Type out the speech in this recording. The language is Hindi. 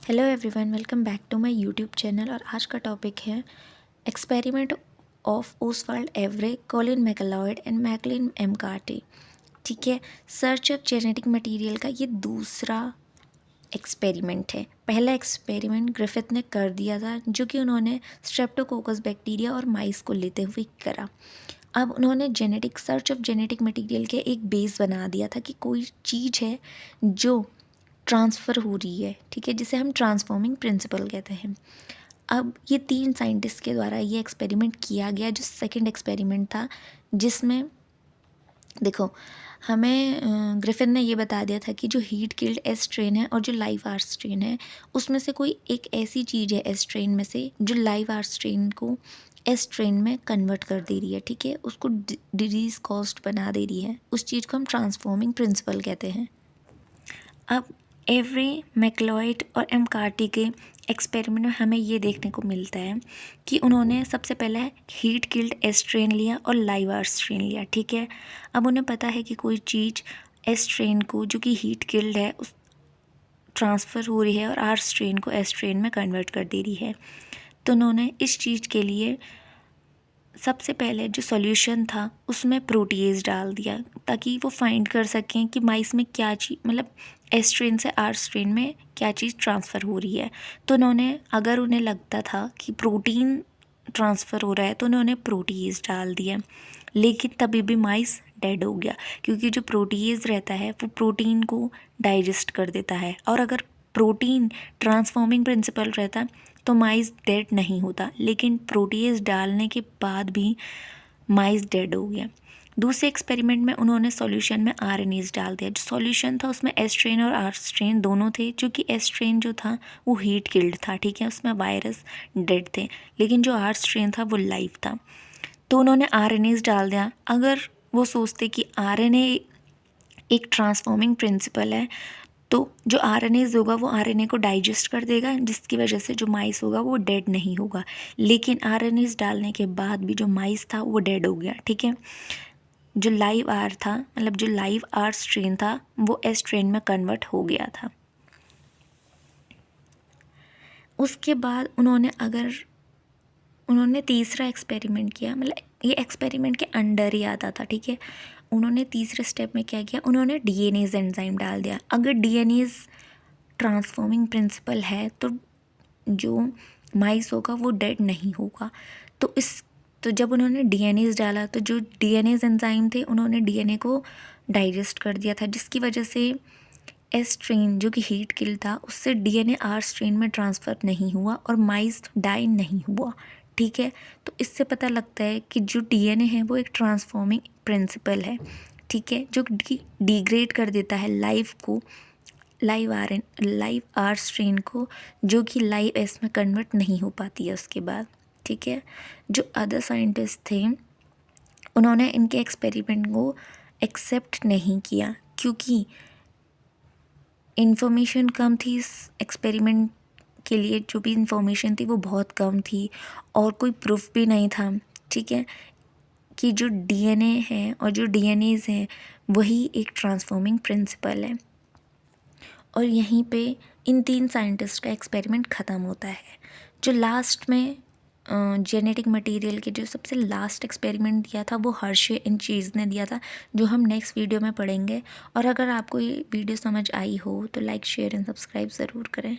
Hello everyone, welcome back to my YouTube channel. और आज का टॉपिक है experiment of Oswald Avery, Colin MacLeod and Maclyn McCarty. ठीक है, सर्च ऑफ जेनेटिक मटेरियल का ये दूसरा एक्सपेरिमेंट है। पहला एक्सपेरिमेंट ग्रिफिथ ने कर दिया था, जो कि उन्होंने स्ट्रेप्टोकोकस बैक्टीरिया और माइस को लेते हुए करा। अब उन्होंने सर्च ऑफ जेनेटिक मटेरियल के एक बेस बना दिया था कि कोई चीज़ है जो ट्रांसफ़र हो रही है, ठीक है, जिसे हम ट्रांसफॉर्मिंग प्रिंसिपल कहते हैं। अब ये 3 साइंटिस्ट के द्वारा ये एक्सपेरिमेंट किया गया, जो सेकंड एक्सपेरिमेंट था, जिसमें देखो हमें ग्रिफिन ने ये बता दिया था कि जो हीट किल्ड एस स्ट्रेन है और जो लाइव आर स्ट्रेन है, उसमें से कोई एक ऐसी चीज़ है एस स्ट्रेन में से जो लाइव आर स्ट्रेन को एस स्ट्रेन में कन्वर्ट कर दे रही है, ठीक है, उसको डिजीज़ कॉस्ट बना दे रही है। उस चीज़ को हम ट्रांसफॉर्मिंग प्रिंसिपल कहते हैं। अब एवरी, मैकलॉयड और एमकार्टी के एक्सपेरिमेंट में हमें ये देखने को मिलता है कि उन्होंने सबसे पहले हीट किल्ड एस्ट्रेन लिया और लाइव आर स्ट्रेन लिया, ठीक है। अब उन्हें पता है कि कोई चीज़ एस्ट्रेन को, जो कि हीट किल्ड है, उस ट्रांसफ़र हो रही है और आर स्ट्रेन को एस्ट्रेन में कन्वर्ट कर दे रही है। तो उन्होंने इस चीज़ के लिए सबसे पहले जो सॉल्यूशन था उसमें प्रोटीएज डाल दिया, ताकि वो फाइंड कर सकें कि माइस में क्या चीज़, मतलब एस स्ट्रेन से आर स्ट्रेन में क्या चीज़ ट्रांसफ़र हो रही है। तो उन्होंने, अगर उन्हें लगता था कि प्रोटीन ट्रांसफ़र हो रहा है, तो उन्होंने प्रोटीएज डाल दिया, लेकिन तभी भी माइस डेड हो गया, क्योंकि जो प्रोटीएज रहता है वो प्रोटीन को डाइजेस्ट कर देता है, और अगर प्रोटीन ट्रांसफॉर्मिंग प्रिंसिपल रहता तो माइस डेड नहीं होता, लेकिन प्रोटीएज डालने के बाद भी माइस डेड हो गया। दूसरे एक्सपेरिमेंट में उन्होंने सॉल्यूशन में आरएनएज डाल दिया। जो सॉल्यूशन था उसमें एस स्ट्रेन और आर स्ट्रेन दोनों थे, जो कि एस स्ट्रेन जो था वो हीट किल्ड था, ठीक है, उसमें वायरस डेड थे, लेकिन जो आर स्ट्रेन था वो लाइव था। तो उन्होंने आरएनएज डाल दिया। अगर वो सोचते कि आरएनए एक ट्रांसफॉर्मिंग प्रिंसिपल है, तो जो आरएनएज होगा वो आरएनए को डाइजेस्ट कर देगा, जिसकी वजह से जो माइस होगा वो डेड नहीं होगा। लेकिन आरएनएज डालने के बाद भी जो माइस था वो डेड हो गया, ठीक है। जो लाइव आर था, मतलब जो लाइव आर स्ट्रेन था, वो एस स्ट्रेन में कन्वर्ट हो गया था। उसके बाद उन्होंने तीसरा एक्सपेरिमेंट किया, मतलब ये एक्सपेरिमेंट के अंडर ही आता था, ठीक है। उन्होंने तीसरे स्टेप में क्या किया, उन्होंने डीएनएज एंजाइम डाल दिया। अगर डीएनएज ट्रांसफॉर्मिंग प्रिंसिपल है तो जो माइस होगा वो डेड नहीं होगा। तो जब उन्होंने डीएनएज डाला, तो जो डीएनएज एंजाइम थे उन्होंने डीएनए को डाइजेस्ट कर दिया था, जिसकी वजह से एस स्ट्रेन, जो कि हीट किल था, उससे डीएनए आर स्ट्रेन में ट्रांसफ़र नहीं हुआ और माइस डाई नहीं हुआ, ठीक है। तो इससे पता लगता है कि जो डीएनए है वो एक ट्रांसफॉर्मिंग प्रिंसिपल है, ठीक है, जो डिग्रेड कर देता है लाइव आर स्ट्रेन को, जो कि लाइव एस में कन्वर्ट नहीं हो पाती है उसके बाद, ठीक है। जो अदर साइंटिस्ट थे उन्होंने इनके एक्सपेरिमेंट को एक्सेप्ट नहीं किया, क्योंकि इन्फॉर्मेशन कम थी इस एक्सपेरिमेंट के लिए। जो भी इंफॉर्मेशन थी वो बहुत कम थी और कोई प्रूफ भी नहीं था, ठीक है, कि जो डीएनए है और जो डीएनएज हैं वही एक ट्रांसफॉर्मिंग प्रिंसिपल है। और यहीं पे इन 3 साइंटिस्ट का एक्सपेरिमेंट ख़त्म होता है। जो लास्ट में जेनेटिक मटेरियल के जो सबसे लास्ट एक्सपेरिमेंट दिया था वो हर्शे एंड चीज़ ने दिया था, जो हम नेक्स्ट वीडियो में पढ़ेंगे। और अगर आपको ये वीडियो समझ आई हो तो लाइक, शेयर एंड सब्सक्राइब ज़रूर करें।